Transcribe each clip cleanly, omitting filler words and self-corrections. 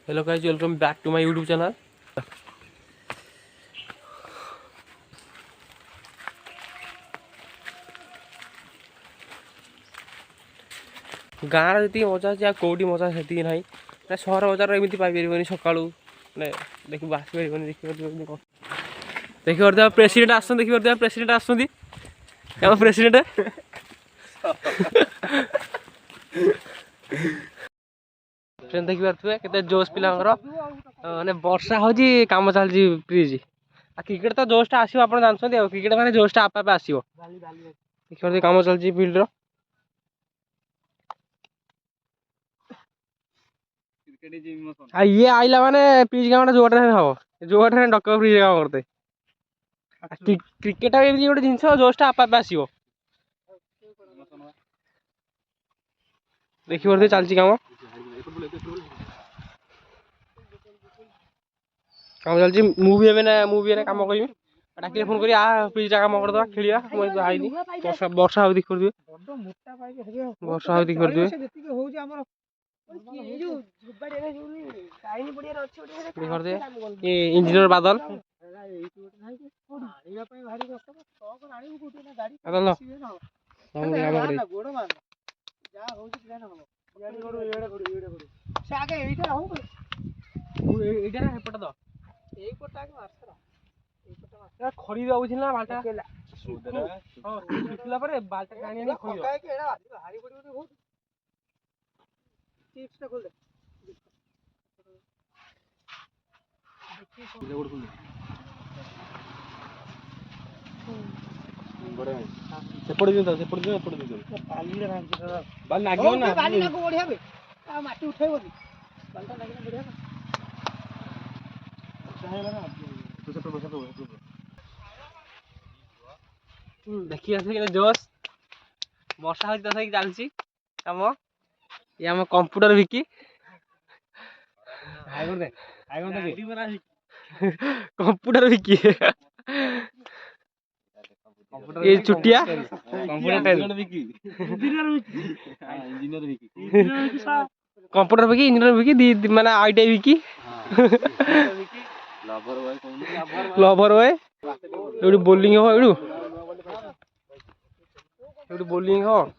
Hello guys, welcome back to my YouTube channel. गाँव जी मजा अच्छे कौटी मजा से ना सहर बजार एमती पाइपर सका देख आसपार देखिए प्रेसिडेंट आस देखिए प्रेसिडेंट आसम प्रेसिडेंट देखी पारे के जोश पिला माने वर्षा हो कम चलती फ्रिज क्रिकेट तो जोशटा आसो आप जानते क्रिकेट माने जोशटा आपे आपे आसो देखिए कम चलती फिल्ड ये आइला माने फ्रिज काम जो हम जो डक फ्रिज काम करते क्रिकेट गोटे जिन जोशटा आप आसो देखी पारे चलती कम कम चलती मुझे कम करी डाक फोन कर फ्रिजा कम करदा खेलिया आई वर्षा हो देखिए वर्षा हो देखिए इंजीनियर बादल खड़ी जाऊँ ना बाल्टा शुखला पर बाल्टा टाणी सेपड़ दिन देखिए जोश वर्षा हो चलती कम ये आम कंप्यूटर विकी कंप्यूटर विकी ये चुटिया कंप्यूटर विकी इंजीनियर विकी माने आईटीआई विकी लवर बॉय ये बोलिंग हो ये बोलिंग हो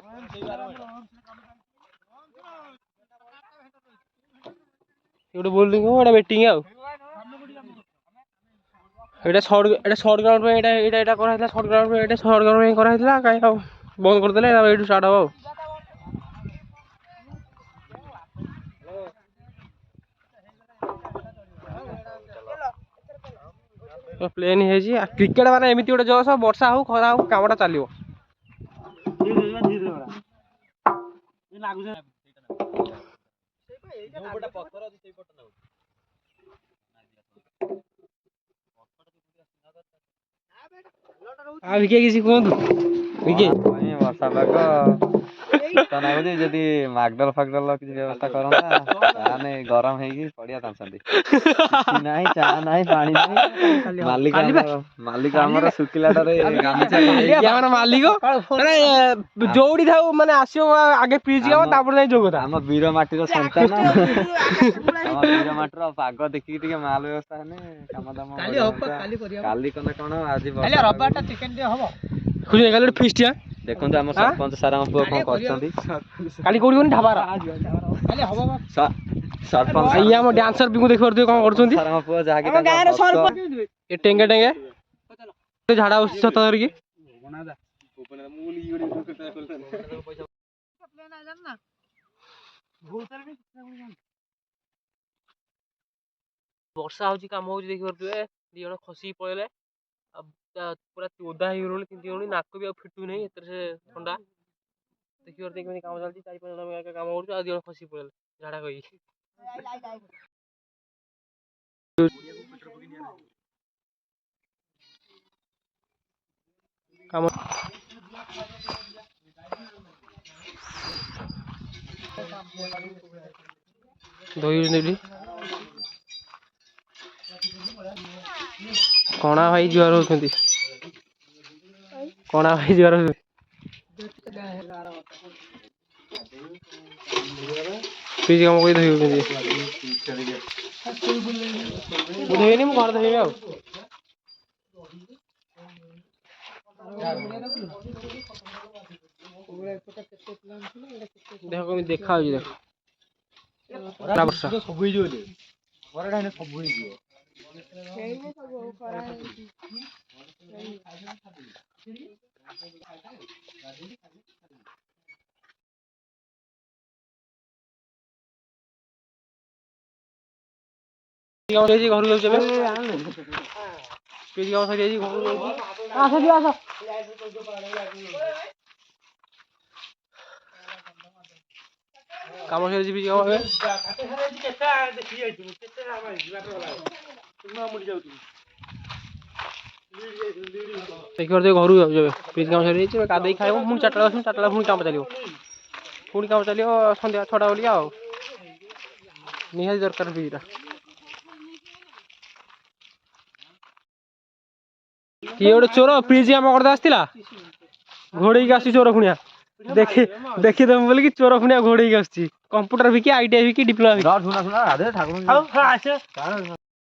ये बोलिंग हो एटा बैटिंग आउ एटा शॉर्ट ग्राउंड में एटा करा शॉर्ट ग्राउंड में शॉर्ट ग्राउंड में करा कहीं बंद कर देले एटू स्टार्ट हो प्लेन है क्रिकेट माने एमती गोटे जोश वर्षा हो खरा हो कामटा चलो किसी कहतु वर्षा पाग जदि मागडल फागडल किसी व्यवस्था करना गरम पड़िया ना चा ना पानी मालिक मालिक शुखिला मालिक जोड़ी था माने आसो आगे फ्रिज जो आम वीर माटीर संतान वीर माटीर पाग देखिए माल व्यवस्था काम दाम काली कना कौन आज फिस्टिया देखो आम सरपंच सार पुआ कौन काली कोड़ी ढाबार सरपंच आम डांसर भी देख पारे कौन कर पुआ जहाँकि टेंगे टेंगे झाड़ा छत धरिकी वर्षा हो कम हो देख पारे दी जन खसी पड़े पूरा ओदा हो नाक भी फिटू नहीं से ठंडा देखिए कम चलती 4-5 जन कम कर जन खसी पड़े झाड़ा कही धोई कणा भाई जुआर होती कणा भाई जुआर ପିଜି କାମ କରି ଧୋଇଛନ୍ତି ମୁଁ ଧୋଇନି ମୁଁ ଘରେ ଧୋଇବି ଆଉ ଦେଖ କେମିତି ଦେଖା ହଉଛି ଦେଖ ବର୍ଷା ସବୁ ହେଇଯିବ ଖରାଟା ହେଲେ ସବୁ ହେଇଯିବ ଘରକୁ ଯାଉଛି ଏବେ ପିଜି କାମ ସରିଯାଇଛି ଘରକୁ ଯାଉଛି ଆସ ଯିବ ଆସ କାମ ସରିଯାଇଛି ପିଜି କାମ ଏବେ ଦେଖିପାରୁଥିବେ ଘରକୁ ଯାଉଛି ଏବେ ପିଜି କାମ ସରିଯାଇଛି ଏବେ ଗାଧୋଇ ଖାଇବ ପୁଣି 4ଟା ବେଳେ ଆସିବୁ 4ଟା ବେଳେ ପୁଣି କାମ ଚାଲିବ ସନ୍ଧ୍ୟା 6ଟା ବେଳିକା ଆଉ ନିହାତି ଦରକାର ପିଜିଟା କିଏ ଗୋଟେ ଚୋର ପିଜି କାମ କରିତେ ଆସିଥିଲା ଘୋଡେଇକି ଆସୁଛି ଚୋର ପୁଣିଆ ଦେଖିଦେବୁ ବୋଲିକି ଚୋର ପୁଣିଆ ଘୋଡେଇକି ଆସୁଛି କମ୍ପ୍ୟୁଟର ବିକି ITI ବିକି ଡିପ୍ଲୋମା ବିକି